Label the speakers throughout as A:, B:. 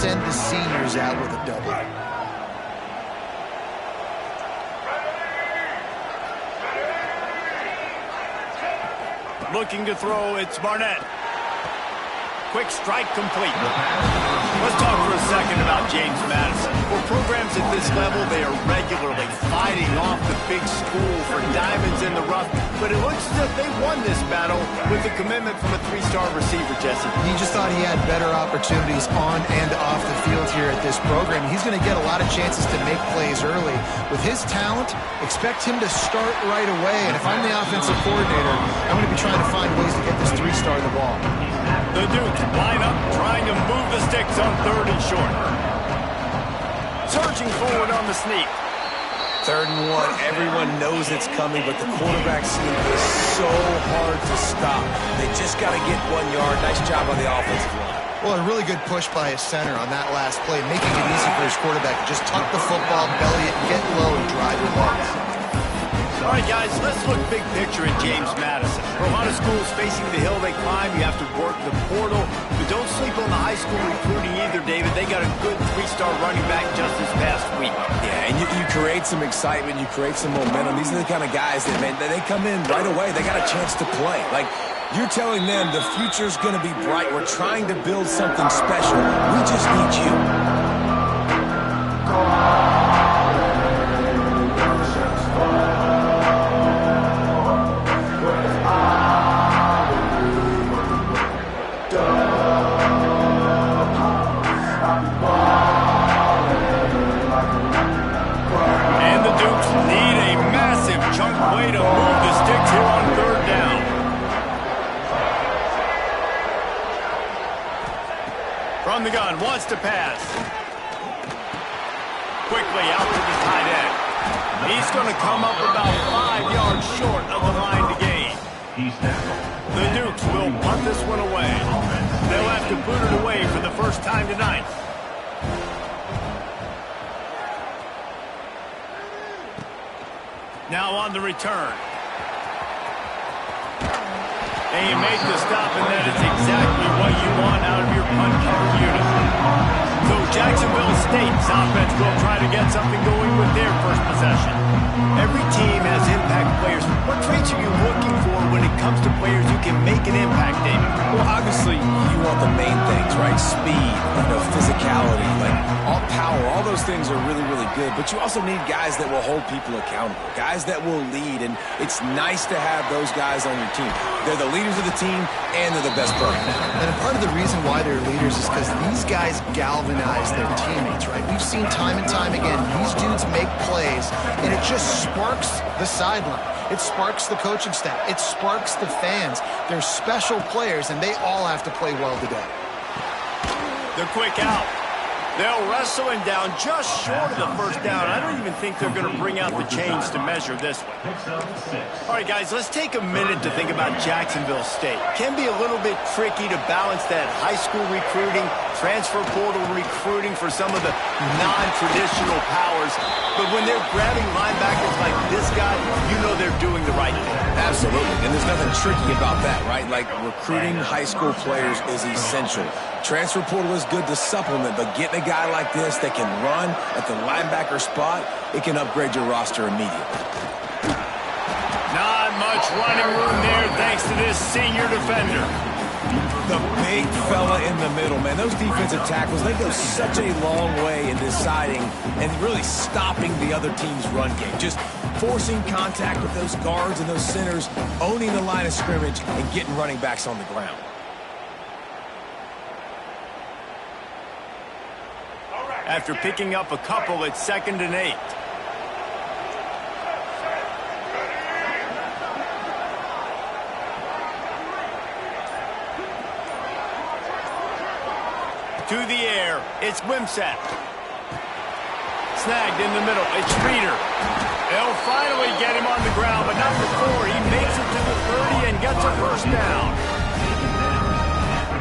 A: send the seniors out with a double.
B: Looking to throw, it's Barnett. Quick strike complete. Let's talk for a second about James Madison. For programs at this level, they are regularly fighting off the big school for diamonds in the rough, but it looks as if they won this battle with the commitment from a three-star receiver, Jesse.
A: He just thought he had better opportunities on and off the field here at this program. He's going to get a lot of chances to make plays early. With his talent, expect him to start right away, and if I'm the offensive coordinator, I'm going to be trying to find ways to get this three-star the ball.
B: The Dukes line up, trying to move the sticks on 3rd and short. Surging forward on the sneak.
C: 3rd and 1, everyone knows it's coming, but the quarterback sneak is so hard to stop. They just got to get 1 yard. Nice job on the offensive line.
A: Well, a really good push by his center on that last play, making it easy for his quarterback to just tuck the football, belly it, get low, and drive your legs.
B: All right, guys, let's look big picture at James Madison. For a lot of schools facing the hill they climb, you have to work the portal. But don't sleep on the high school recruiting either, David. They got a good three-star running back just this past week.
C: Yeah, and you create some excitement, you create some momentum. These are the kind of guys that, man, they come in right away. They got a chance to play. Like, you're telling them the future's going to be bright. We're trying to build something special. We just need you.
B: Way to move the sticks here on 3rd down. From the gun, wants to pass. Quickly out to the tight end. He's going to come up about 5 yards short of the line to gain. The Dukes will punt this one away. They'll have to boot it away for the first time tonight. Now on the return. And you make the stop, and that is exactly what you want out of your punt cover unit. So Jacksonville State's offense will try to get something going with their first possession. Every team has impact players. What traits are you looking for when it comes to players who can make an impact, David?
C: Well, obviously, you want the main things, right? Speed, physicality, like all power. All those things are really, really good. But you also need guys that will hold people accountable, guys that will lead. And it's nice to have those guys on your team. They're the leaders of the team, and they're the best personnel.
A: And part of the reason why they're leaders is because these guys galvanize their teammates, right? We've seen time and time again, these dudes make plays, and it just sparks the sideline. It sparks the coaching staff. It sparks the fans. They're special players, and they all have to play well today.
B: The quick out. They'll wrestle him down just short of the first down. I don't even think they're going to bring out the chains to measure this one. All right, guys, let's take a minute to think about Jacksonville State. Can be a little bit tricky to balance that high school recruiting, transfer portal recruiting for some of the non-traditional powers. But when they're grabbing linebackers like this guy, you know they're doing the right thing.
C: Absolutely, and there's nothing tricky about that, right? Like, recruiting high school players is essential. Transfer portal is good to supplement, but getting a guy like this that can run at the linebacker spot, it can upgrade your roster immediately.
B: Not much running room there thanks to this senior defender.
C: The big fella in the middle, man. Those defensive tackles, they go such a long way in deciding and really stopping the other team's run game. Just forcing contact with those guards and those centers, owning the line of scrimmage, and getting running backs on the ground.
B: After picking up a couple, it's 2nd and 8. To the air, it's Wimsatt. Snagged in the middle, it's Reeder. They'll finally get him on the ground, but not before he makes it to the 30 and gets a first down.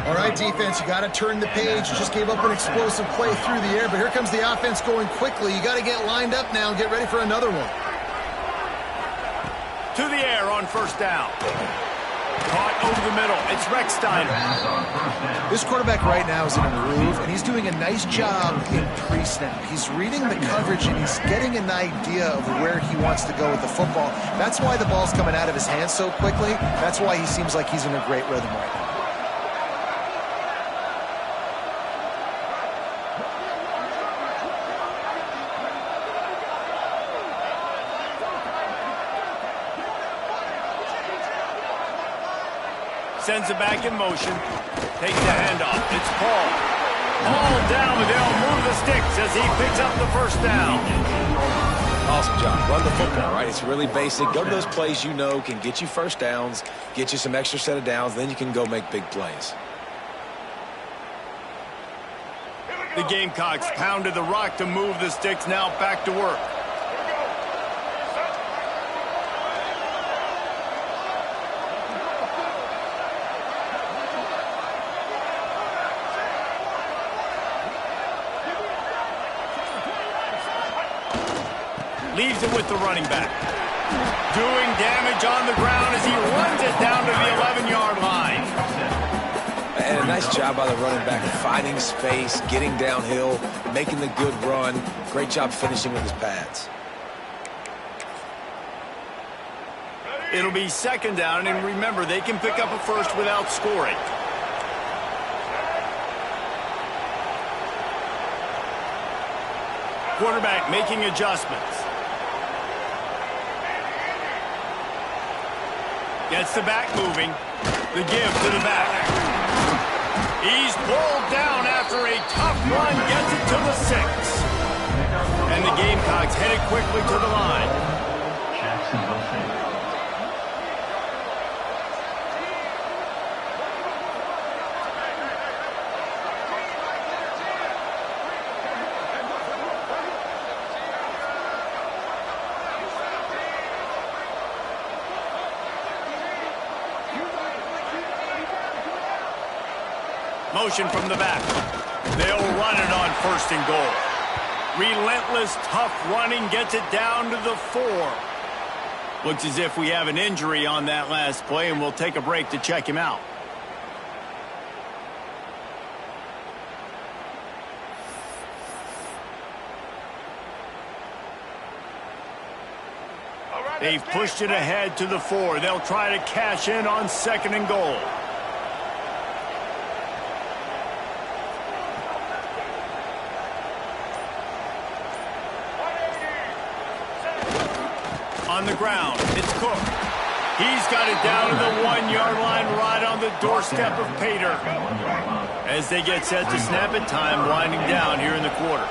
A: All right, defense, you got to turn the page. You just gave up an explosive play through the air, but here comes the offense going quickly. You got to get lined up now and get ready for another one.
B: To the air on first down. Caught over the middle. It's Recksteiner.
A: This quarterback right now is in a groove, and he's doing a nice job in pre-snap. He's reading the coverage, and he's getting an idea of where he wants to go with the football. That's why the ball's coming out of his hands so quickly. That's why he seems like he's in a great rhythm right now.
B: Sends it back in motion. Takes the handoff. It's Paul. Paul down, but they'll move the sticks as he picks up the first down.
C: Awesome job. Run the football, right? It's really basic. Go to those plays you know can get you first downs, get you some extra set of downs, then you can go make big plays.
B: The Gamecocks pounded the rock to move the sticks. Now back to work. Leaves it with the running back. Doing damage on the ground as he runs it down to the 11-yard line.
C: And a nice job by the running back of finding space, getting downhill, making the good run. Great job finishing with his pads.
B: It'll be second down, and remember, they can pick up a first without scoring. Quarterback making adjustments. Gets the back moving. The give to the back. He's pulled down after a tough run. Gets it to the 6. And the Gamecocks headed quickly to the line. Motion from the back. They'll run it on first and goal. Relentless, tough running gets it down to the 4. Looks as if we have an injury on that last play, and we'll take a break to check him out. They've pushed it ahead to the 4. They'll try to cash in on second and goal. On the ground, it's Cook. He's got it down to the 1-yard line right on the doorstep of Pater. As they get set to snap it, time winding down here in the quarter.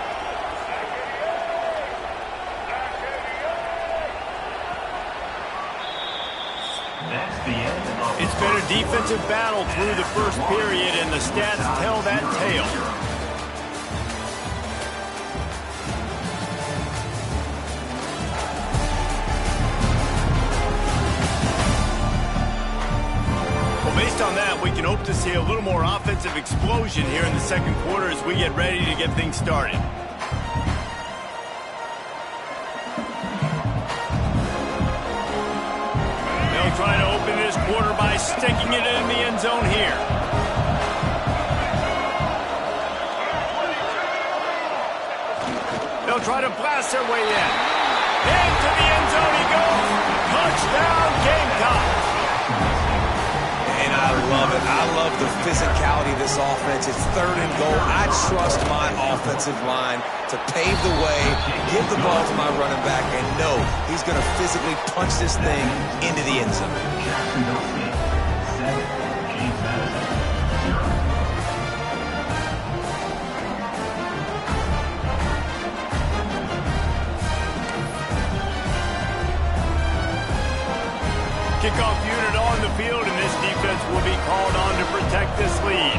B: It's been a defensive battle through the first period, and the stats tell that tale. Based on that, we can hope to see a little more offensive explosion here in the second quarter as we get ready to get things started. They'll try to open this quarter by sticking it in the end zone here. They'll try to blast their way in. Into the end zone he goes. Touchdown, Gamecocks.
C: I love it. I love the physicality of this offense. It's third and goal. I trust my offensive line to pave the way, give the ball to my running back, and know he's going to physically punch this thing into the end zone.
B: Kickoff unit on the field, and this defense will be called on to protect this lead.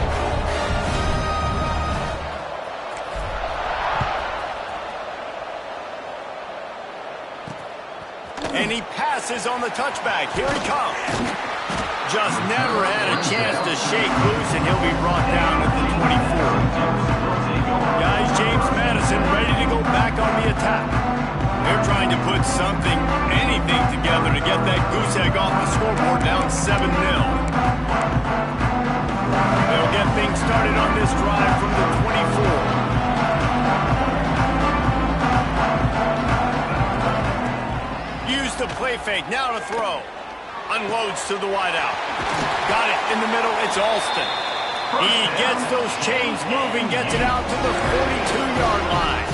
B: And he passes on the touchback. Here he comes. Just never had a chance to shake loose, and he'll be brought down at the 24. Guys, James Madison ready to go back on the attack. They're trying to put something, anything together to get that goose egg off the scoreboard down 7-0. fake. Now to throw. Unloads to the wideout. Got it in the middle. It's Alston. He gets those chains moving, gets it out to the 42-yard line.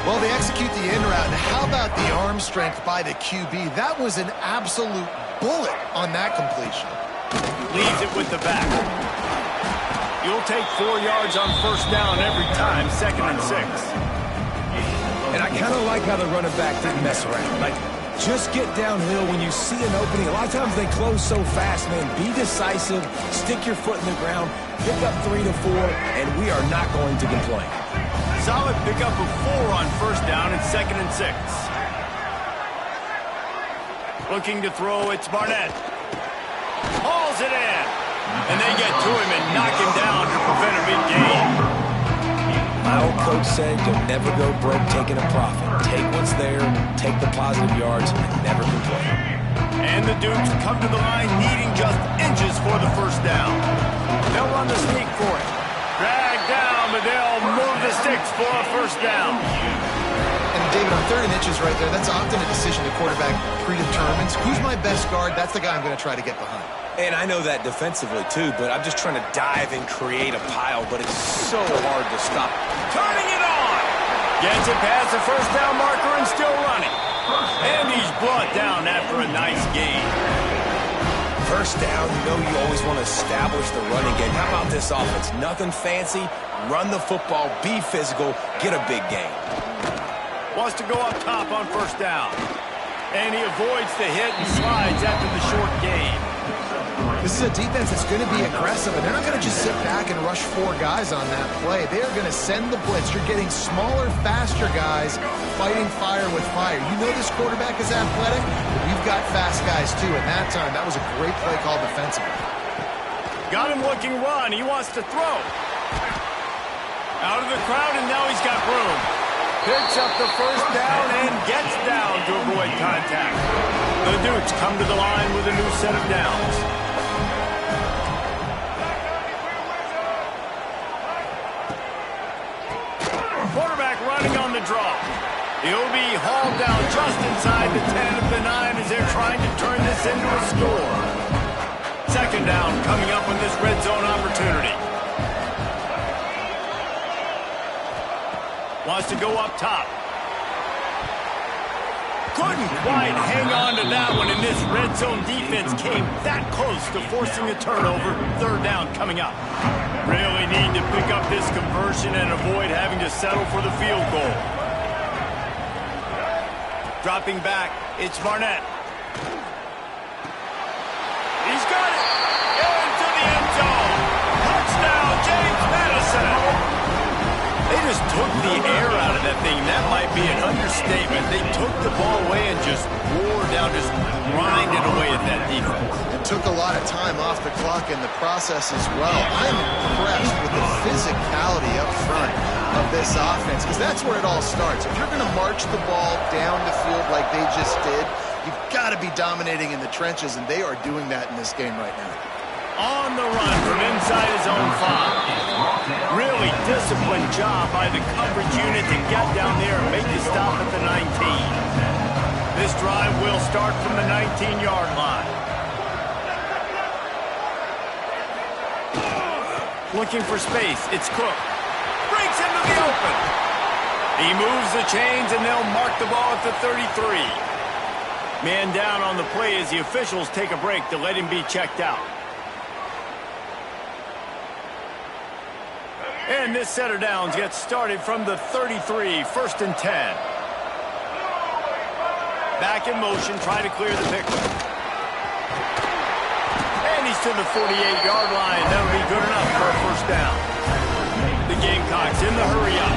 A: Well, they execute the in route. And how about the arm strength by the QB? That was an absolute bullet on that completion.
B: Leaves it with the back. You'll take 4 yards on first down every time, 2nd and 6.
C: And I kind of like how the running back didn't mess around. Like, just get downhill when you see an opening. A lot of times they close so fast, man. Be decisive, stick your foot in the ground, pick up 3 to 4, and we are not going to complain.
B: Solid pickup of 4 on first down and 2nd and 6. Looking to throw, it's Barnett. Hauls it in. And they get to him and knock him down to prevent a big gain.
C: My old coach said, you'll never go broke taking a profit. Take what's there, take the positive yards, and never complain.
B: And the Dukes come to the line needing just inches for the first down. They'll run the sneak for it. Drag down, but they'll move the sticks for a first down.
A: And David, on 3rd and inches right there, that's often a decision the quarterback predetermines. Who's my best guard? That's the guy I'm going to try to get behind.
C: And I know that defensively, too, but I'm just trying to dive and create a pile, but it's so hard to stop.
B: Turning it on. Gets it past the first down marker and still running. And he's brought down after a nice gain.
C: First down, you know you always want to establish the running game. How about this offense? Nothing fancy. Run the football, be physical, get a big gain.
B: Wants to go up top on first down. And he avoids the hit and slides after the short gain.
A: This is a defense that's going to be aggressive, and they're not going to just sit back and rush 4 guys on that play. They are going to send the blitz. You're getting smaller, faster guys fighting fire with fire. You know this quarterback is athletic, but you've got fast guys too. And that time, that was a great play call defensively.
B: Got him looking run. He wants to throw. Out of the crowd, and now he's got room. Picks up the first down and gets down to avoid contact. The Dukes come to the line with a new set of downs. Quarterback running on the draw. He'll be hauled down just inside the 10 of the 9 as they're trying to turn this into a score. 2nd down coming up on this red zone opportunity. Wants to go up top. Couldn't quite hang on to that one, and this red zone defense came that close to forcing a turnover. 3rd down coming up. Really need to pick up this conversion and avoid having to settle for the field goal. Dropping back, it's Barnett. He's got it. Into the end zone. Touchdown, James Madison. They just took the air out of that thing. That might be an understatement. They took the ball away and just wore down, just grinded away at that defense.
A: It took a lot of time off the clock in the process as well. I'm impressed with the physicality up front of this offense, because that's where it all starts. If you're going to march the ball down the field like they just did, you've got to be dominating in the trenches, and they are doing that in this game right now.
B: On the run from inside his own 5. Really disciplined job by the coverage unit to get down there and make the stop at the 19. This drive will start from the 19-yard line. Looking for space, it's Cook. Breaks into the open. He moves the chains and they'll mark the ball at the 33. Man down on the play as the officials take a break to let him be checked out. And this set of downs gets started from the 33, 1st and 10. Back in motion, try to clear the pickle. And he's to the 48-yard line. That'll be good enough for a first down. The Gamecocks in the hurry up.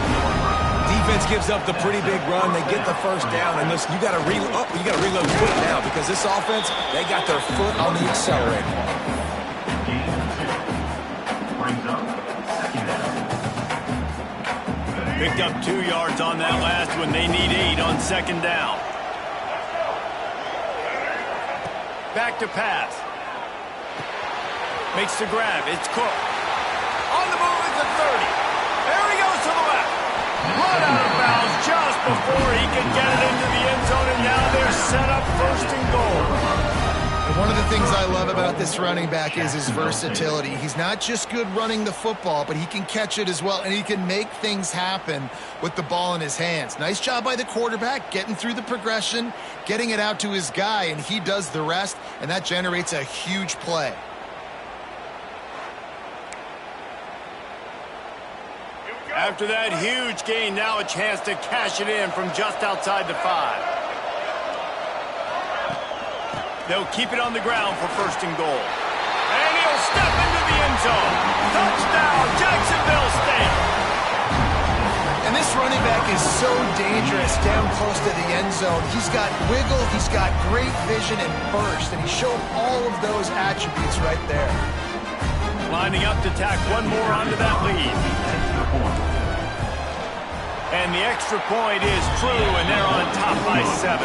C: Defense gives up the pretty big run. They get the first down, and listen, you got to reload quick now, because this offense, they got their foot on the accelerator.
B: Picked up 2 yards on that last one. They need 8 on 2nd down. Back to pass. Makes the grab. It's Cook. On the move at the 30. There he goes to the left. Run out of bounds just before he can get it into the end zone, and now they're set up 1st
A: One of the things I love about this running back is his versatility. He's not just good running the football, but he can catch it as well, and he can make things happen with the ball in his hands. Nice job by the quarterback, getting through the progression, getting it out to his guy, and he does the rest, and that generates a huge play.
B: After that huge gain, now a chance to cash it in from just outside the 5. They'll keep it on the ground for 1st and goal. And he'll step into the end zone. Touchdown, Jacksonville State.
A: And this running back is so dangerous down close to the end zone. He's got wiggle, he's got great vision and burst, and he showed all of those attributes right there.
B: Lining up to tack one more onto that lead. And the extra point is true, and they're on top by 7.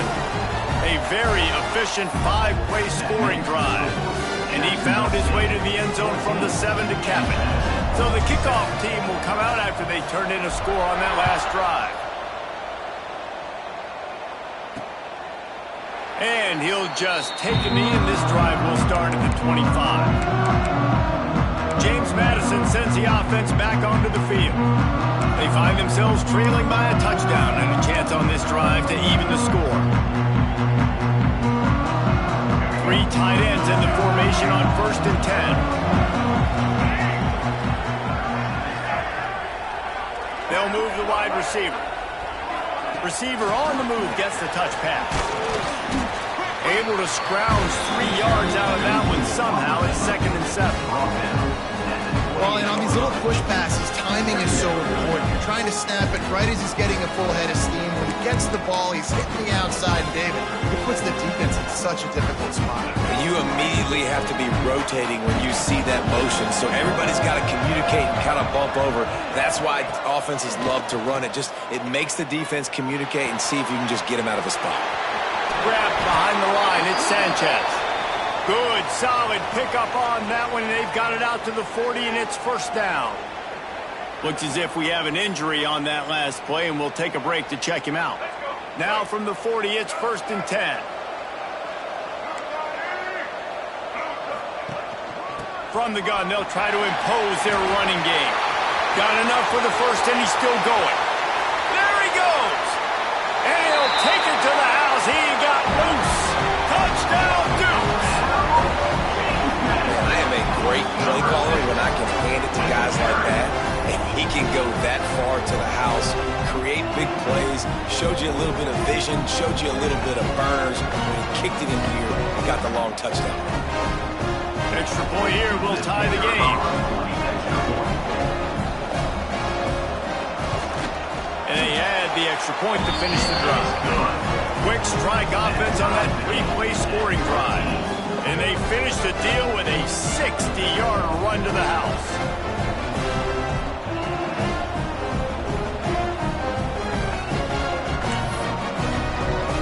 B: A very efficient 5-play scoring drive. And he found his way to the end zone from the 7 to cap it. So the kickoff team will come out after they turn in a score on that last drive. And he'll just take a knee, and this drive will start at the 25. James Madison sends the offense back onto the field. They find themselves trailing by a touchdown and a chance on this drive to even the score. 3 tight ends in the formation on 1st and 10. They'll move the wide receiver. Receiver on the move gets the touch pass. Able to scrounge 3 yards out of that one somehow. It's 2nd and 7.
A: Well, and on these little push passes, timing is so important. You're trying to snap it right as he's getting a full head of steam. When he gets the ball, he's hitting the outside. And David, it puts the defense in such a difficult spot.
C: You immediately have to be rotating when you see that motion, so everybody's got to communicate and kind of bump over. That's why offenses love to run it. It makes the defense communicate and see if you can just get him out of a spot.
B: Grab behind the line. It's Sanchez. Good, solid pickup on that one, and they've got it out to the 40, and it's 1st down. Looks as if we have an injury on that last play, and we'll take a break to check him out. Now from the 40, it's 1st and 10. From the gun, they'll try to impose their running game. Got enough for the 1st, and he's still going. There he goes! And he'll take it to the house. He got loose. Touchdown, Dukes!
C: I am a great play caller when I can hand it to guys like that, and he can go that far to the house, create big plays, showed you a little bit of vision, showed you a little bit of burners, and kicked it in here and got the long touchdown.
B: Extra point here will tie the game. And they add the extra point to finish the drive. Quick strike offense on that 3-play scoring drive. And they finish the deal with a 60-yard run to the house.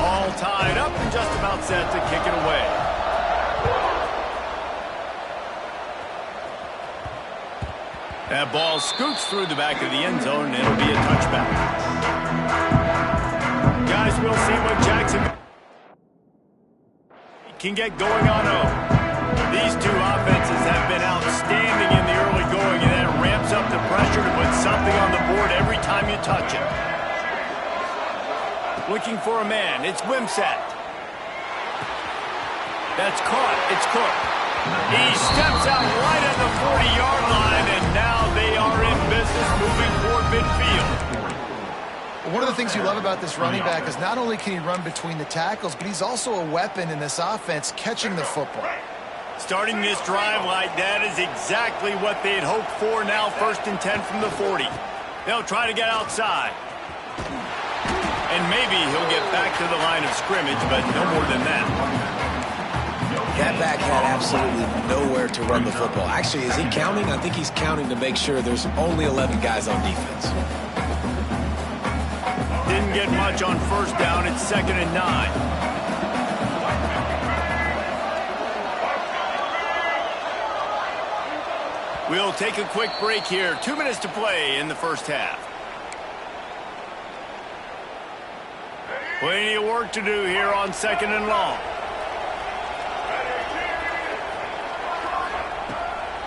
B: All tied up and just about set to kick it away. That ball scoots through the back of the end zone, and it'll be a touchback. Guys, we'll see what Jackson can get going on over. These two offenses have been outstanding in the early going, and that ramps up the pressure to put something on the board every time you touch it. Looking for a man. It's Wimsatt. That's caught. It's Cook. He steps out right at the 40-yard line, and now they are in business moving toward midfield.
A: One of the things you love about this running back is not only can he run between the tackles, but he's also a weapon in this offense catching the football.
B: Starting this drive like that is exactly what they had hoped for. Now 1st and 10 from the 40. They'll try to get outside. And maybe he'll get back to the line of scrimmage, but no more than that.
C: That back had absolutely nowhere to run the football. Actually, is he counting? I think he's counting to make sure there's only 11 guys on defense.
B: Didn't get much on 1st down. It's 2nd and 9. We'll take a quick break here. 2 minutes to play in the 1st half. Plenty of work to do here on 2nd and long.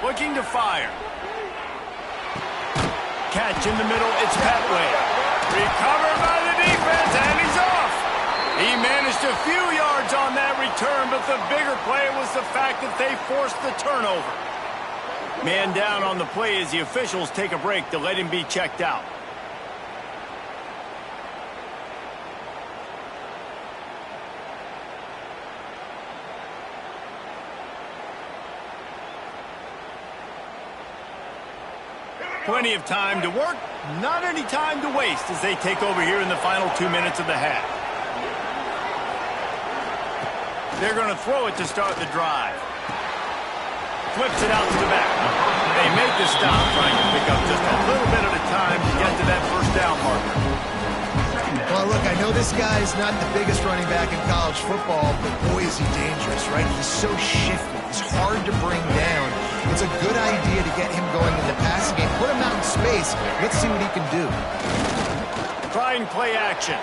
B: Looking to fire. Catch in the middle, it's Petway. Recovered by the defense, and he's off. He managed a few yards on that return, but the bigger play was the fact that they forced the turnover. Man down on the play as the officials take a break to let him be checked out. Plenty of time to work, not any time to waste as they take over here in the final 2 minutes of the half. They're going to throw it to start the drive. Flips it out to the back. They make the stop, trying to pick up just a little bit at a time to get to that first down marker.
A: Well, look, I know this guy's not the biggest running back in college football, but boy, is he dangerous, right? He's so shifty. He's hard to bring down. It's a good idea to get him going in the passing game. Put him out in space. Let's see what he can do.
B: Trying play action.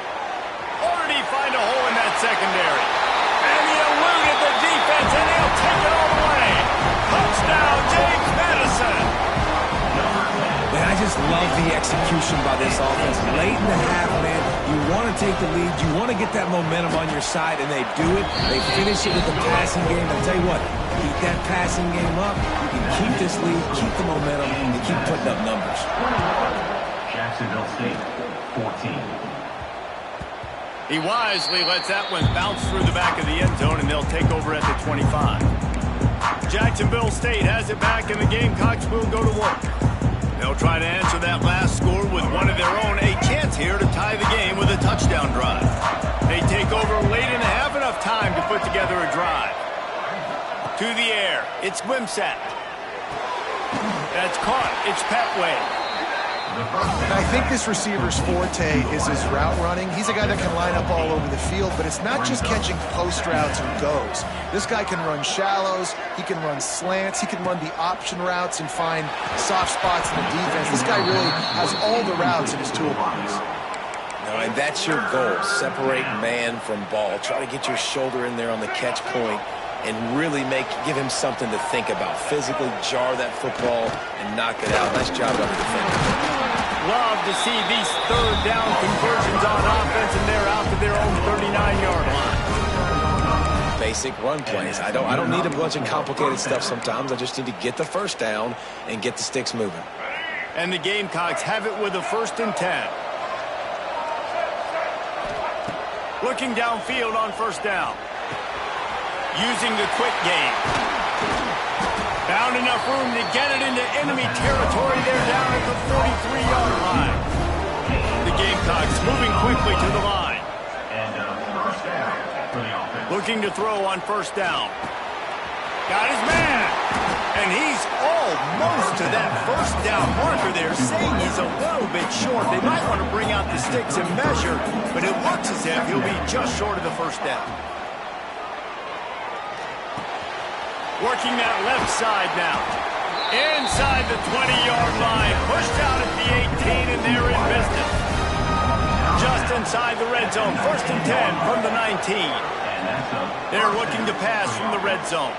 B: Already find a hole in that secondary. And he eluded the defense, and he'll take it all the way. Touchdown, James Madison.
C: Man, I just love the execution by this offense. Late in the half, man, you want to take the lead. You want to get that momentum on your side, and they do it. They finish it with the passing game. I'll tell you what, keep that passing game up. You can keep this lead, keep the momentum, and keep putting up numbers.
D: Jacksonville State, 14.
B: He wisely lets that one bounce through the back of the end zone, and they'll take over at the 25. Jacksonville State has it back, and the Gamecocks will go to work. They'll try to answer that last score with one of their own. A chance here to tie the game with a touchdown drive. They take over late in the half, enough time to put together a drive. To the air, it's Wimsatt. That's caught, it's Petway.
A: I think this receiver's forte is his route running. He's a guy that can line up all over the field, but it's not just catching post routes and goes. This guy can run shallows, he can run slants, he can run the option routes and find soft spots in the defense. This guy really has all the routes in his toolbox.
C: No, and that's your goal. Separate man from ball. Try to get your shoulder in there on the catch point and really give him something to think about. Physically jar that football and knock it out. Nice job by the defender.
B: Love to see these third down conversions on offense, and they're out to their own 39-yard line.
C: Basic run plays. I don't need a bunch of complicated stuff sometimes. I just need to get the first down and get the sticks moving.
B: And the Gamecocks have it with a 1st and 10. Looking downfield on 1st down. Using the quick game. Found enough room to get it into enemy territory. They're down at the 43-yard line. The Gamecocks moving quickly to the line. Looking to throw on 1st down. Got his man. And he's almost to that 1st down marker there, saying he's a little bit short. They might want to bring out the sticks and measure, but it looks as if he'll be just short of the 1st down. Working that left side now. Inside the 20-yard line. Pushed out at the 18, and they're in business. Just inside the red zone. 1st and 10 from the 19. They're looking to pass from the red zone.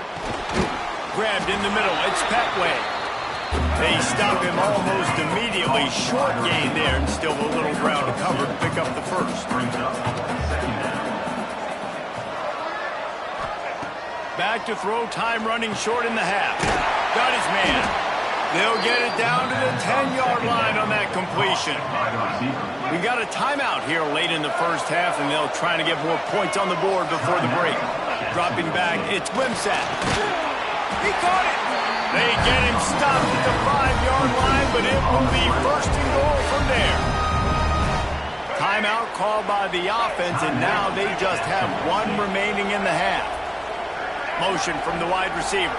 B: Grabbed in the middle. It's Petway. They stop him almost immediately. Short gain there, and still a little ground to cover to pick up the 1st. Back to throw, time running short in the half. Got his man. They'll get it down to the 10-yard line on that completion. We've got a timeout here late in the 1st half, and they'll try to get more points on the board before the break. Dropping back, it's Wimsatt. He caught it. They get him stopped at the 5-yard line, but it will be 1st and goal from there. Timeout called by the offense, and now they just have one remaining in the half. Motion from the wide receiver.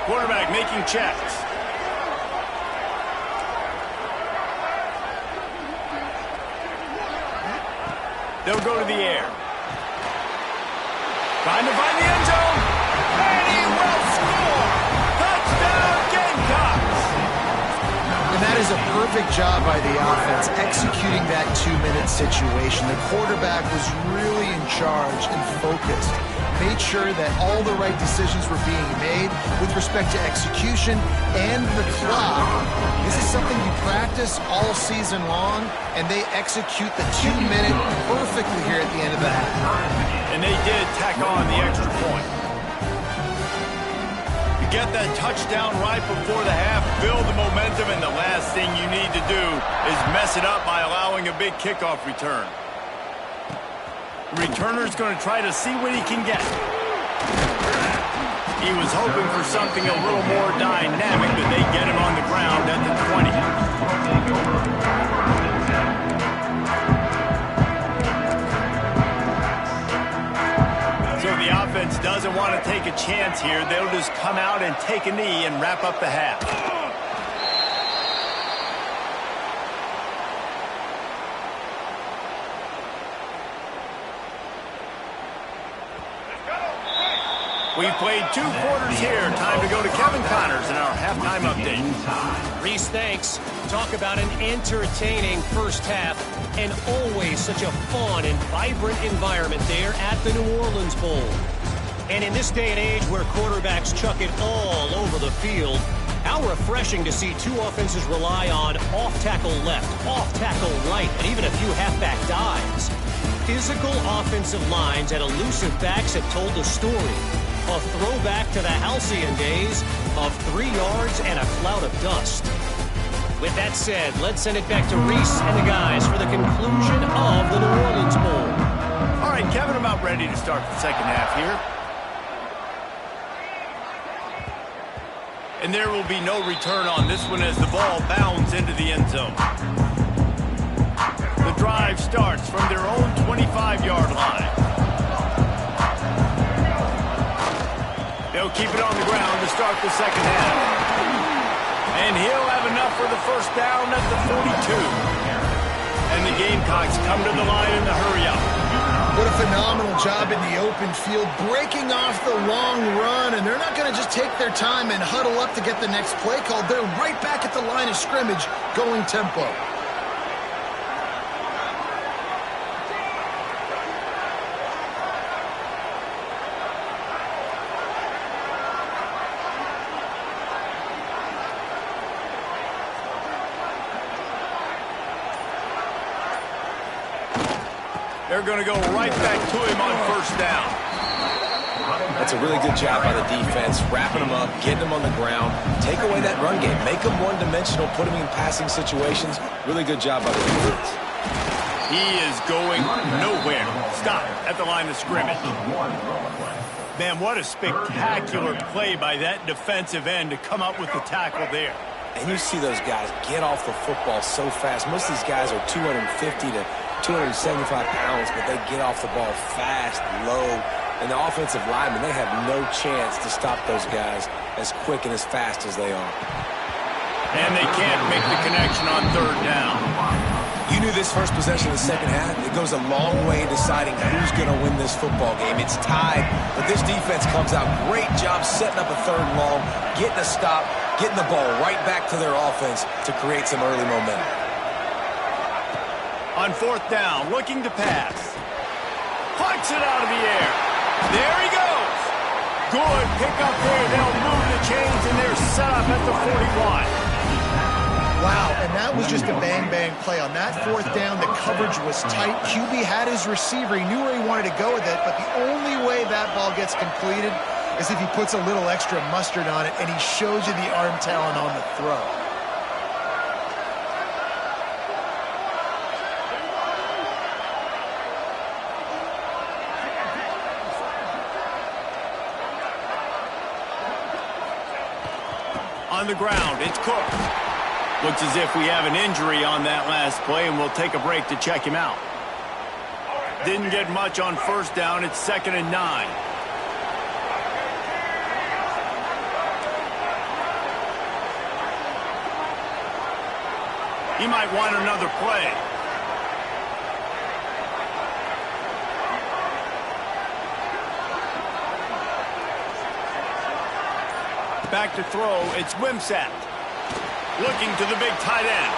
B: Quarterback making checks. They'll go to the air. Trying to find the end zone. And he will score. Touchdown, Gamecocks.
A: And that is a perfect perfect job by the offense executing that 2-minute situation. The quarterback was really in charge and focused. Made sure that all the right decisions were being made with respect to execution and the clock. This is something you practice all season long, and they execute the 2-minute perfectly here at the end of the half.
B: And they did tack on the extra point. You get that touchdown right before the half, build the momentum, and the last thing you need to do is mess it up by allowing a big kickoff return. The returner's going to try to see what he can get. He was hoping for something a little more dynamic, but they get him on the ground at the 20. So the offense doesn't want to take a chance here. They'll just come out and take a knee and wrap up the half. We've played 2 quarters here. Time to go to Kevin Connors in our halftime update.
E: Reese, thanks. Talk about an entertaining first half and always such a fun and vibrant environment there at the New Orleans Bowl. And in this day and age where quarterbacks chuck it all over the field, how refreshing to see 2 offenses rely on off-tackle left, off-tackle right, and even a few halfback dives. Physical offensive lines and elusive backs have told the story. A throwback to the halcyon days of 3 yards and a cloud of dust. With that said, let's send it back to Reese and the guys for the conclusion of the New Orleans Bowl.
B: All right, Kevin, I'm about ready to start the second half here. And there will be no return on this one as the ball bounds into the end zone. The drive starts from their own 25-yard line. They'll keep it on the ground to start the second half. And he'll have enough for the first down at the 42. And the Gamecocks come to the line in the hurry-up.
A: What a phenomenal job in the open field, breaking off the long run, and they're not going to just take their time and huddle up to get the next play called. They're right back at the line of scrimmage, going tempo.
B: They're going to go right back to him on first down.
C: That's a really good job by the defense, wrapping them up, getting them on the ground, take away that run game, make them one-dimensional, put them in passing situations. Really good job by the defense.
B: He is going nowhere. Stop at the line of scrimmage. Man, what a spectacular play by that defensive end to come up with the tackle there.
C: And you see those guys get off the football so fast. Most of these guys are 250 to 275 pounds, but they get off the ball fast, low, and the offensive linemen, they have no chance to stop those guys as quick and as fast as they are.
B: And they can't make the connection on third down.
C: You knew this first possession of the second half, it goes a long way in deciding who's going to win this football game. It's tied, but this defense comes out. Great job setting up a third and long, getting a stop, getting the ball right back to their offense to create some early momentum.
B: On fourth down, looking to pass. Punts it out of the air. There he goes. Good pick up there. They'll move the chains, and they're set up at the 41.
A: Wow, and that was just a bang-bang play. On that fourth down, the coverage was tight. QB had his receiver. He knew where he wanted to go with it, but the only way that ball gets completed is if he puts a little extra mustard on it, and he shows you the arm talent on the throw.
B: On the ground, it's Cook. Looks as if we have an injury on that last play, and we'll take a break to check him out. Didn't get much on first down. It's 2nd and 9. He might want another play. Back to throw, it's Wimsatt. Looking to the big tight end.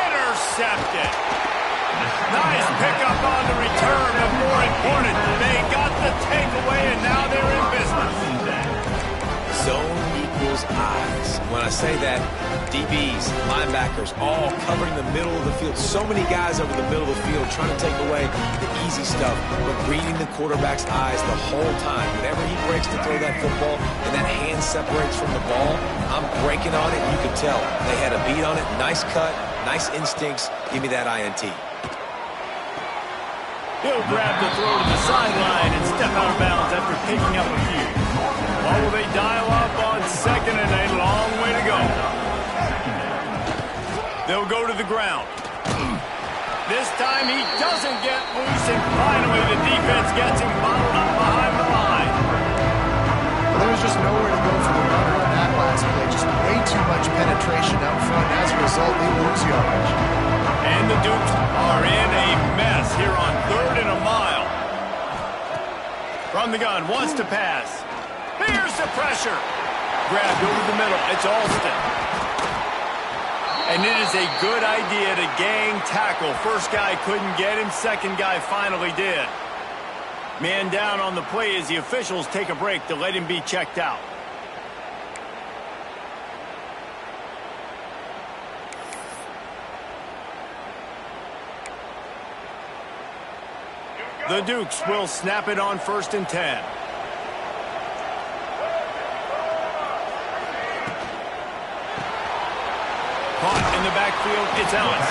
B: Intercepted. Nice pickup on the return, but more important, they got the takeaway, and now they're in business.
C: Zone equals eyes. When I say that, DBs, linebackers, all covering the middle of the field. So many guys over the middle of the field trying to take away the easy stuff, but reading the quarterback's eyes the whole time. Whenever he breaks to throw that football and that hand separates from the ball, I'm breaking on it. You could tell they had a beat on it. Nice cut, nice instincts. Give me that INT.
B: He'll grab the throw to the sideline and step out of bounds after picking up a few. Or will they dial up on second and a long way to go? They'll go to the ground. This time he doesn't get loose, and finally the defense gets him bottled up behind the line.
A: Well, there was just nowhere to go for the runner on that last play. Just way too much penetration out front. As a result, they lose yardage.
B: And the Dukes are in a mess here on 3rd and a mile. From the gun, wants to pass. Here's the pressure. Grabbed over the middle. It's Alston. And it is a good idea to gang tackle. First guy couldn't get him. Second guy finally did. Man down on the play as the officials take a break to let him be checked out. The Dukes will snap it on 1st and 10. Caught in the backfield, it's Ellis.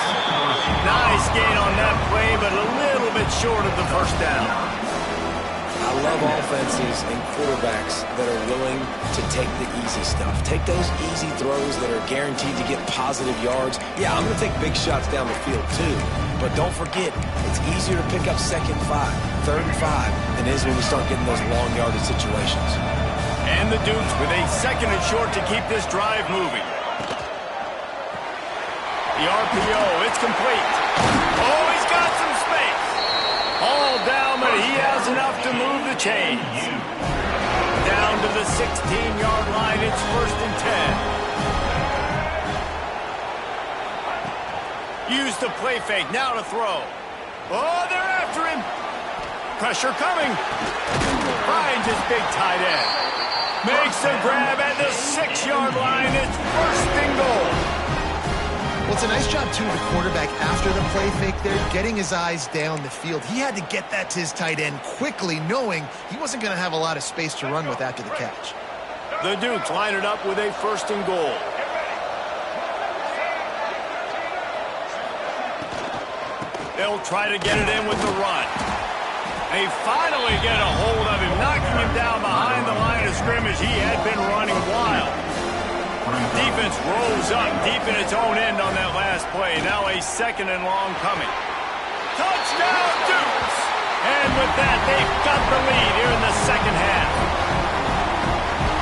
B: Nice gain on that play, but a little bit short of the first down.
C: I love offenses and quarterbacks that are willing to take the easy stuff. Take those easy throws that are guaranteed to get positive yards. Yeah, I'm going to take big shots down the field too. But don't forget, it's easier to pick up 2nd and 5, 3rd and 5 than it is when we start getting those long yardage situations.
B: And the Dukes with a 2nd and short to keep this drive moving. The RPO, it's complete. Oh, he's got some space. All down, but he has enough to move the chains. Down to the 16-yard line, it's 1st and 10. Use the play fake, now to throw. Oh, they're after him. Pressure coming. Finds his big tight end. Makes the grab at the 6-yard line, it's 1st and goal.
A: Well, it's a nice job, too, the quarterback after the play fake there, getting his eyes down the field. He had to get that to his tight end quickly, knowing he wasn't going to have a lot of space to run with after the catch.
B: The Dukes line it up with a 1st and goal. They'll try to get it in with the run. They finally get a hold of him, knocking him down behind the line of scrimmage. He had been running wild. Defense rolls up deep in its own end on that last play. Now a 2nd and long coming. Touchdown, Dukes! And with that, they've got the lead here in the 2nd half.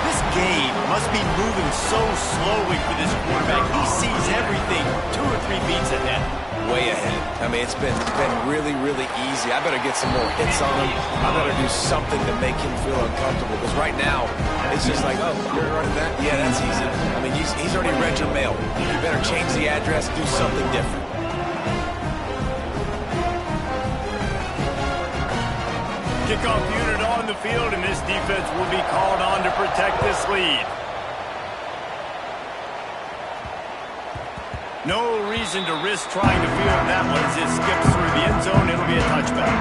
B: This game must be moving so slowly for this quarterback. He sees everything 2 or 3 beats ahead.
C: Way ahead. I mean, it's been really, really easy. I better get some more hits on him. I better do something to make him feel uncomfortable. Because right now, it's just like, oh, you're running that? Yeah, that's easy. I mean, he's already read your mail. You better change the address, do something different.
B: Kickoff unit on the field, and this defense will be called on to protect this lead. No reason to risk trying to field that one as it skips through the end zone. It'll be a touchback.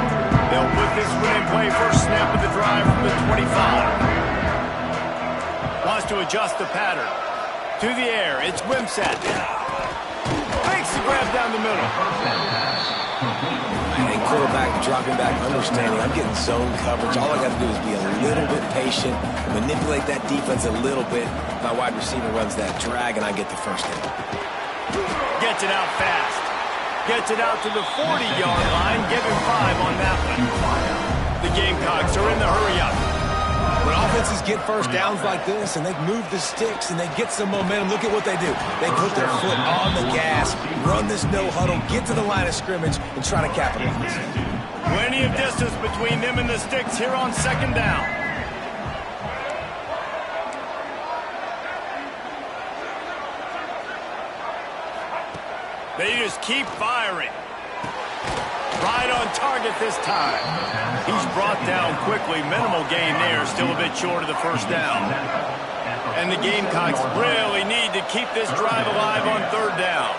B: They'll put this one in play. First snap of the drive from the 25. Wants to adjust the pattern. To the air, it's Wimsatt. Makes the grab down the middle.
C: And quarterback dropping back, understanding I'm getting zone coverage. All I got to do is be a little bit patient, manipulate that defense a little bit. My wide receiver runs that drag, and I get the first down.
B: Gets it out fast. Gets it out to the 40-yard line. Give him 5 on that one. The Gamecocks are in the hurry-up.
C: When offenses get first downs like this and they move the sticks and they get some momentum, look at what they do. They put their foot on the gas, run this no huddle, get to the line of scrimmage, and try to capitalize.
B: Plenty of distance between them and the sticks here on 2nd down. They just keep firing. Right on target this time. He's brought down quickly. Minimal gain there. Still a bit short of the first down. And the Gamecocks really need to keep this drive alive on third down.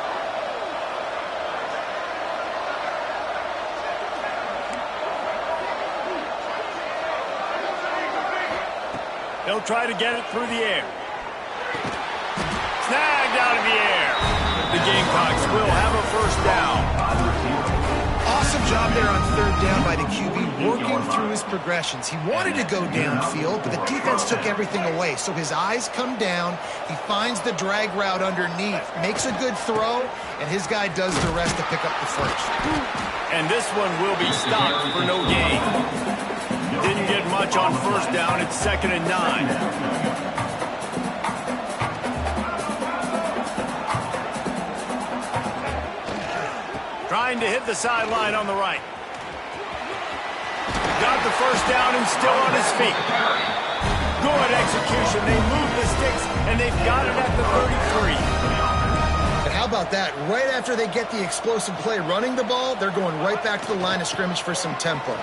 B: They'll try to get it through the air. Snagged out of the air. The Gamecocks will have a first down.
A: Awesome job there on third down by the QB, working through his progressions. He wanted to go downfield, but the defense took everything away. So his eyes come down, he finds the drag route underneath, makes a good throw, and his guy does the rest to pick up the first.
B: And this one will be stopped for no gain. Didn't get much on first down. It's 2nd and 9. Trying to hit the sideline on the right. Got the first down and still on his feet. Good execution. They move the sticks, and they've got it at the 33.
A: And how about that? Right after they get the explosive play running the ball, they're going right back to the line of scrimmage for some tempo.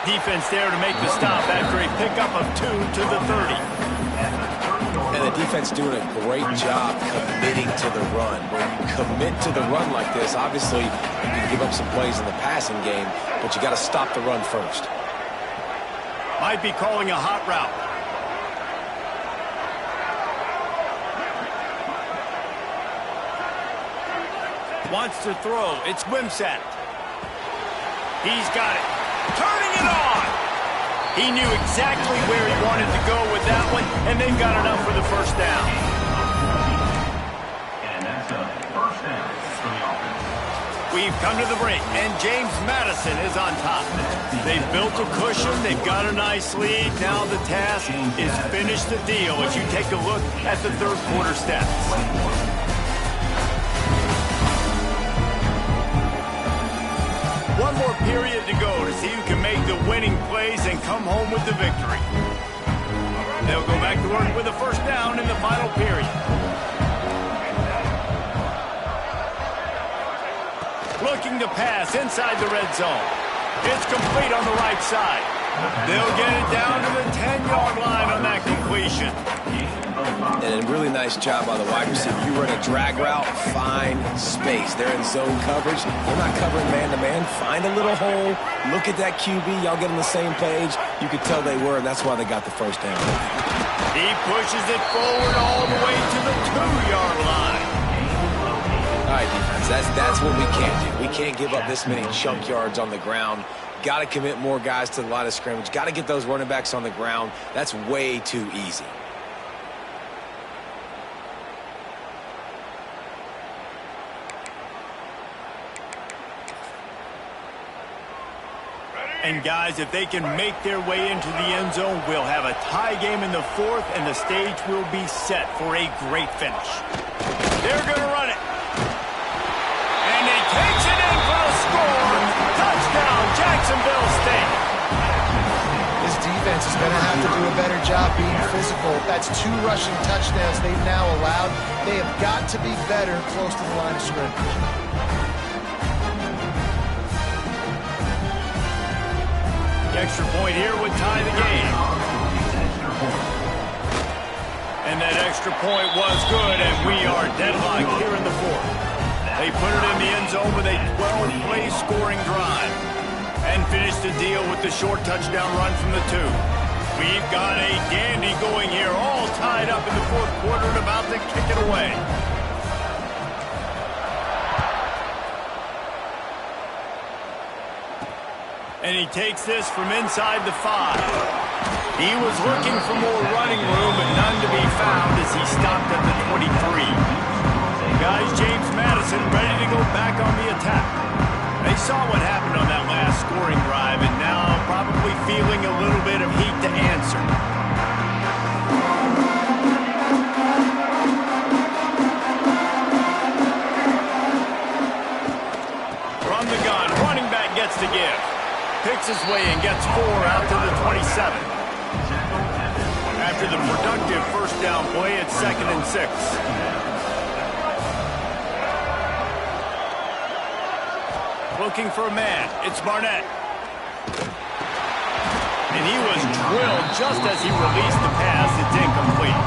B: Defense there to make the stop after a pickup of 2 to the 30.
C: And the defense doing a great job committing to the run. When you commit to the run like this, obviously you can give up some plays in the passing game, but you got to stop the run first.
B: Might be calling a hot route. Wants to throw. It's Wimsatt. He's got it. Turning it on. He knew exactly where he wanted to go with that one, and they've got enough for the first down.
D: And that's a first down for the offense.
B: We've come to the break, and James Madison is on top. They've built a cushion. They've got a nice lead. Now the task is finish the deal as you take a look at the third quarter stats. One more period to go to see who can make the winning plays and come home with the victory. They'll go back to work with a first down in the final period. Looking to pass inside the red zone. It's complete on the right side. They'll get it down to the 10-yard line on that completion.
C: And a really nice job by the wide receiver. You run a drag route, find space. They're in zone coverage. They're not covering man-to-man. Find a little hole. Look at that QB. Y'all get on the same page. You could tell they were, and that's why they got the first down.
B: He pushes it forward all the way to the 2-yard line.
C: All right, defense, that's what we can't do. We can't give up this many chunk yards on the ground. Got to commit more guys to the line of scrimmage. Got to get those running backs on the ground. That's way too easy.
B: And guys, if they can make their way into the end zone, we'll have a tie game in the fourth, and the stage will be set for a great finish. They're going to run it. And he takes it in for a score. Touchdown, Jacksonville State.
A: This defense is going to have to do a better job being physical. That's 2 rushing touchdowns they've now allowed. They have got to be better close to the line of scrimmage.
B: The extra point here would tie the game. And that extra point was good, and we are deadlocked here in the fourth. They put it in the end zone with a 12-play scoring drive and finish the deal with the short touchdown run from the 2. We've got a dandy going here, all tied up in the fourth quarter and about to kick it away. And he takes this from inside the 5. He was looking for more running room, but none to be found as he stopped at the 23. Guys, James Madison ready to go back on the attack. They saw what happened on that last scoring drive, and now probably feeling a little bit of heat to answer. From the gun, running back gets to give. Picks his way and gets 4 out to the 27. After the productive first down play, it's 2nd and 6. looking for a man. It's Barnett. And he was drilled just as he released the pass. It's incomplete.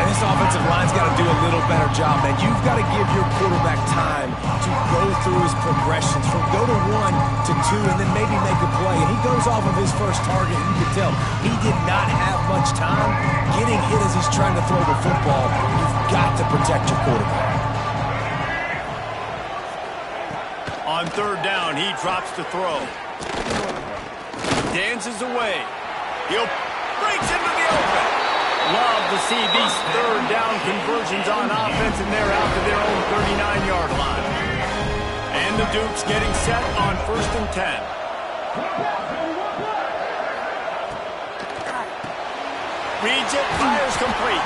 C: And this offensive line's got to do a little better job, man. You've got to give your quarterback time to go through his progressions from go to 1 to 2 and then maybe make a play. And he goes off of his first target, and you can tell he did not have much time getting hit as he's trying to throw the football. You've got to protect your quarterback.
B: On third down, he drops the throw. Dances away. He'll breaks into the open. Love to see these third down conversions on offense, and they're out to their own 39-yard line. And the Dukes getting set on 1st and 10. Reads it, fires complete.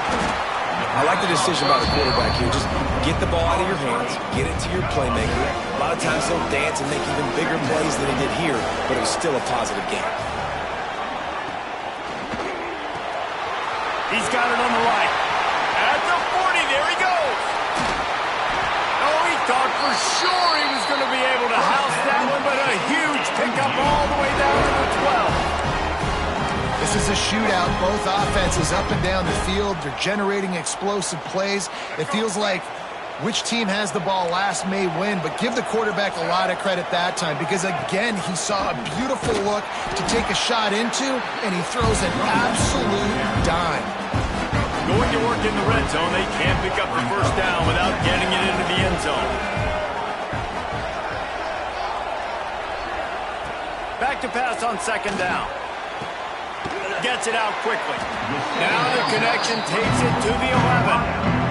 C: I like the decision by the quarterback here. Just get the ball out of your hands, get it to your playmaker. A lot of times he'll dance and make even bigger plays than he did here, but it was still a positive game.
B: He's got it on the right. At the 40, there he goes. Oh, he thought for sure he was going to be able to house that one, but a huge pickup all the way down to the 12.
A: This is a shootout. Both offenses up and down the field. They're generating explosive plays. It feels like which team has the ball last may win, but give the quarterback a lot of credit that time because, again, he saw a beautiful look to take a shot into, and he throws an absolute dime.
B: Going to work in the red zone, they can't pick up the first down without getting it into the end zone. Back to pass on 2nd down. Gets it out quickly. Now the connection takes it to the 11.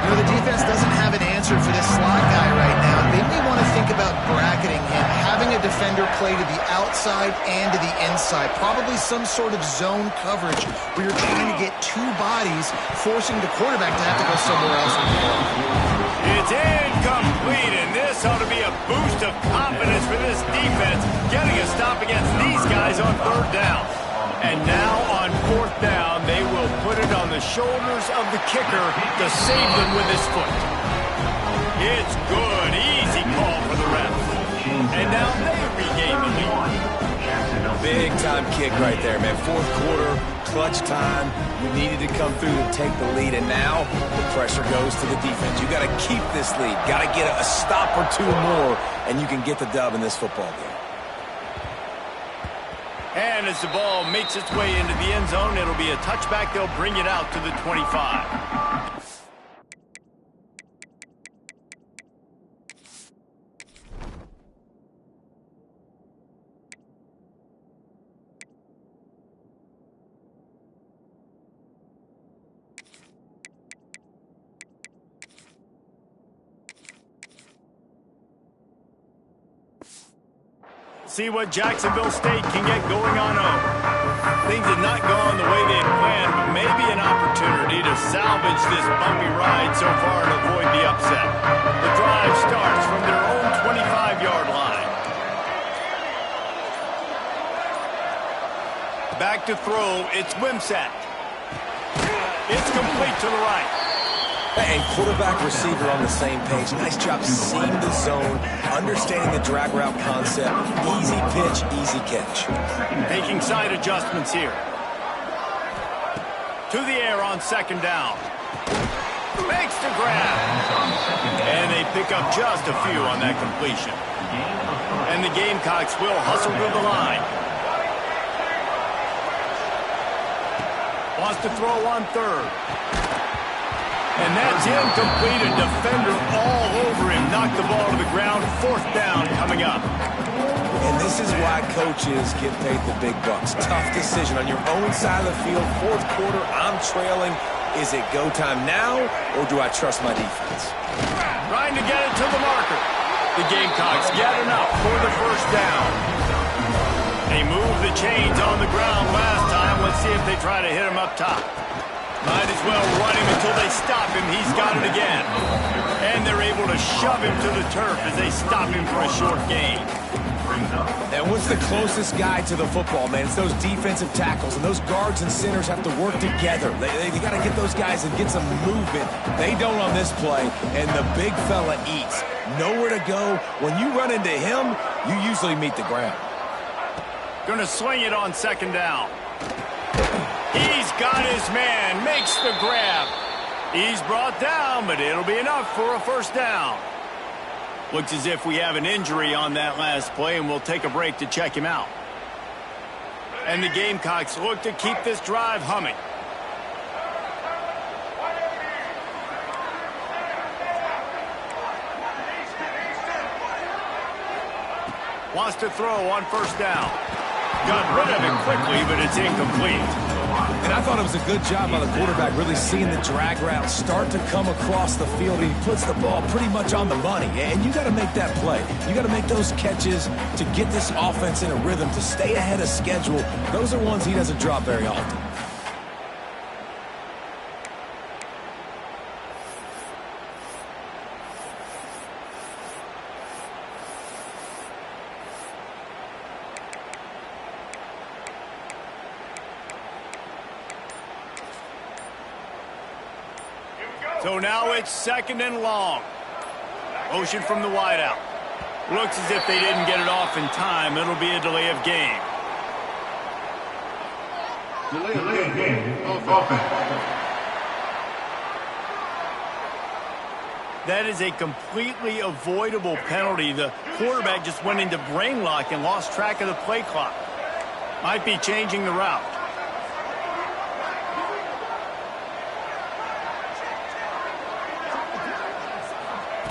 A: You know, the defense doesn't have an answer for this slot guy right now. They may want to think about bracketing him, having a defender play to the outside and to the inside. Probably some sort of zone coverage where you're trying to get two bodies, forcing the quarterback to have to go somewhere else with the ball.
B: It's incomplete, and this ought to be a boost of confidence for this defense, getting a stop against these guys on 3rd down. And now on 4th down, they will put it on the shoulders of the kicker to save them with his foot. It's good. Easy call for the refs. And now they regain the lead.
C: Big-time kick right there, man. 4th quarter, clutch time. You needed to come through and take the lead, and now the pressure goes to the defense. You got to keep this lead. Got to get a stop or two more, and you can get the dub in this football game.
B: And as the ball makes its way into the end zone, it'll be a touchback. They'll bring it out to the 25. See what Jacksonville State can get going on over. Things have not gone the way they had planned, but maybe an opportunity to salvage this bumpy ride so far and avoid the upset. The drive starts from their own 25-yard line. Back to throw, it's Wimsatt. It's complete to the right.
C: Hey, quarterback, receiver on the same page. Nice job seeing the zone, understanding the drag route concept. Easy pitch, easy catch.
B: Making side adjustments here. To the air on 2nd down. Makes the grab. And they pick up just a few on that completion. And the Gamecocks will hustle to the line. Wants to throw on 3rd. And that's incomplete. A defender all over him. Knocked the ball to the ground. 4th down coming up.
C: And this is why coaches get paid the big bucks. Tough decision on your own side of the field. 4th quarter, I'm trailing. Is it go time now, or do I trust my defense?
B: Trying to get it to the marker. The Gamecocks get enough for the 1st down. They moved the chains on the ground last time. Let's see if they try to hit him up top. Might as well run him until they stop him. He's got it again. And they're able to shove him to the turf as they stop him for a short gain.
C: And what's the closest guy to the football, man? It's those defensive tackles, and those guards and centers have to work together. They got to get those guys and get some movement. They don't on this play, and the big fella eats. nowhere to go. When you run into him, you usually meet the ground.
B: Going to swing it on second down. He's got his man, makes the grab. He's brought down, but it'll be enough for a first down. Looks as if we have an injury on that last play, and we'll take a break to check him out. And the Gamecocks look to keep this drive humming. Wants to throw on first down. Got rid of it quickly, but it's incomplete.
C: And I thought it was a good job by the quarterback really seeing the drag route start to come across the field. He puts the ball pretty much on the money. And you got to make that play. You got to make those catches to get this offense in a rhythm, to stay ahead of schedule. Those are ones he doesn't drop very often.
B: So now it's second and long. Motion from the wideout. Looks as if they didn't get it off in time. It'll be a delay of game.
D: Delay of game. Offense.
B: That is a completely avoidable penalty. The quarterback just went into brain lock and lost track of the play clock. Might be changing the route.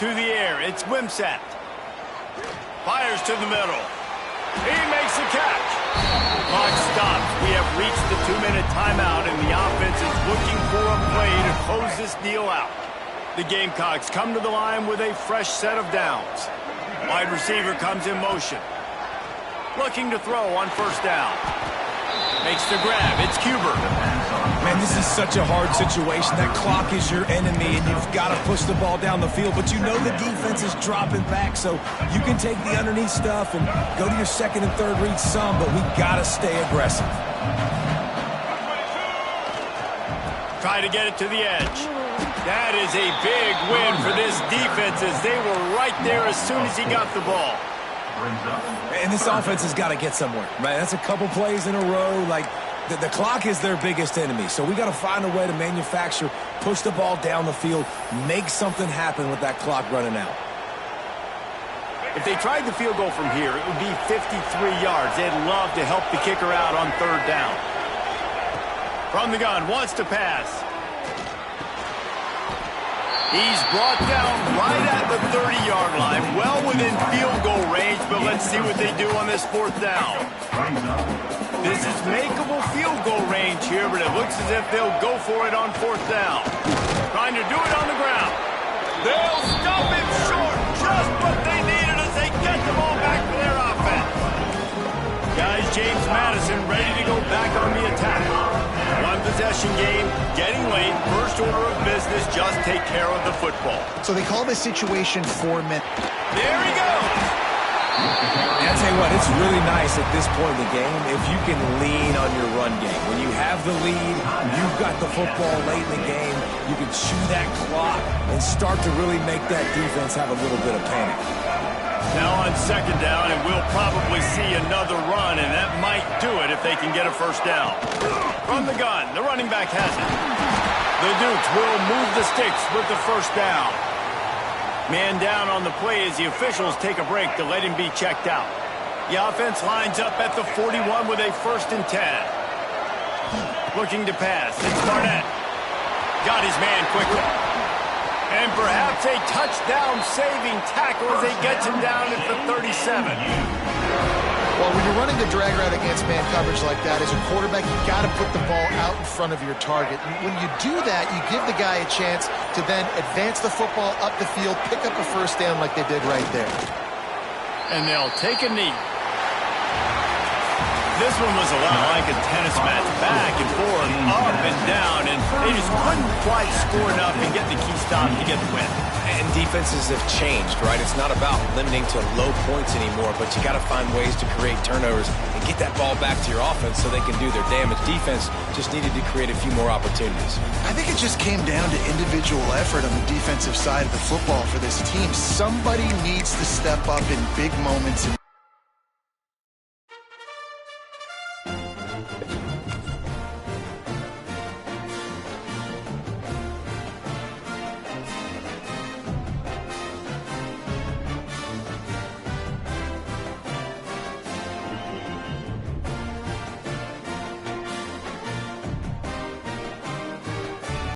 B: To the air, it's Wimsatt. Fires to the middle. He makes the catch. Clock stops. We have reached the 2-minute timeout, and the offense is looking for a play to close this deal out. The Gamecocks come to the line with a fresh set of downs. Wide receiver comes in motion. Looking to throw on first down. Makes the grab. It's Cuber.
C: Man, this is such a hard situation. That clock is your enemy, and you've got to push the ball down the field. But you know the defense is dropping back, so you can take the underneath stuff and go to your second and third read some, but we got to stay aggressive.
B: Try to get it to the edge. That is a big win for this defense as they were right there as soon as he got the ball.
C: And this offense has got to get somewhere, right? That's a couple plays in a row. Like, the clock is their biggest enemy, so we got to find a way to manufacture, push the ball down the field, make something happen with that clock running out.
B: If they tried the field goal from here, it would be 53 yards. They'd love to help the kicker out on third down. From the gun, wants to pass. He's brought down right at the 30-yard line, well within field goal range, but let's see what they do on this fourth down. This is makeable field goal range here, but it looks as if they'll go for it on fourth down. Trying to do it on the ground. They'll stop it short, just what they needed as they get the ball back for their offense. Guys, James Madison ready to go back on the attack. One possession game, getting late, first order of business, just take care of the football.
A: So they call this situation 4 minutes.
B: There he goes.
C: And I'll tell you what, it's really nice at this point in the game if you can lean on your run game. When you have the lead, you've got the football late in the game, you can chew that clock and start to really make that defense have a little bit of panic.
B: Now on second down, and we'll probably see another run, and that might do it if they can get a first down. From the gun, the running back has it. The Dukes will move the sticks with the first down. Man down on the play as the officials take a break to let him be checked out. The offense lines up at the 41 with a 1st and 10. Looking to pass, it's Barnett. Got his man quickly. And perhaps a touchdown-saving tackle as they get him down at the 37.
A: Well, when you're running the drag route against man coverage like that, as a quarterback, you've got to put the ball out in front of your target. And when you do that, you give the guy a chance to then advance the football up the field, pick up a first down like they did right there.
B: And they'll take a knee. This one was a lot like a tennis match, back and forth, up and down, and they just couldn't quite score enough and get the key stop to get the win.
C: And defenses have changed, right? It's not about limiting to low points anymore, but you got to find ways to create turnovers and get that ball back to your offense so they can do their damage. Defense just needed to create a few more opportunities.
A: I think it just came down to individual effort on the defensive side of the football for this team. Somebody needs to step up in big moments and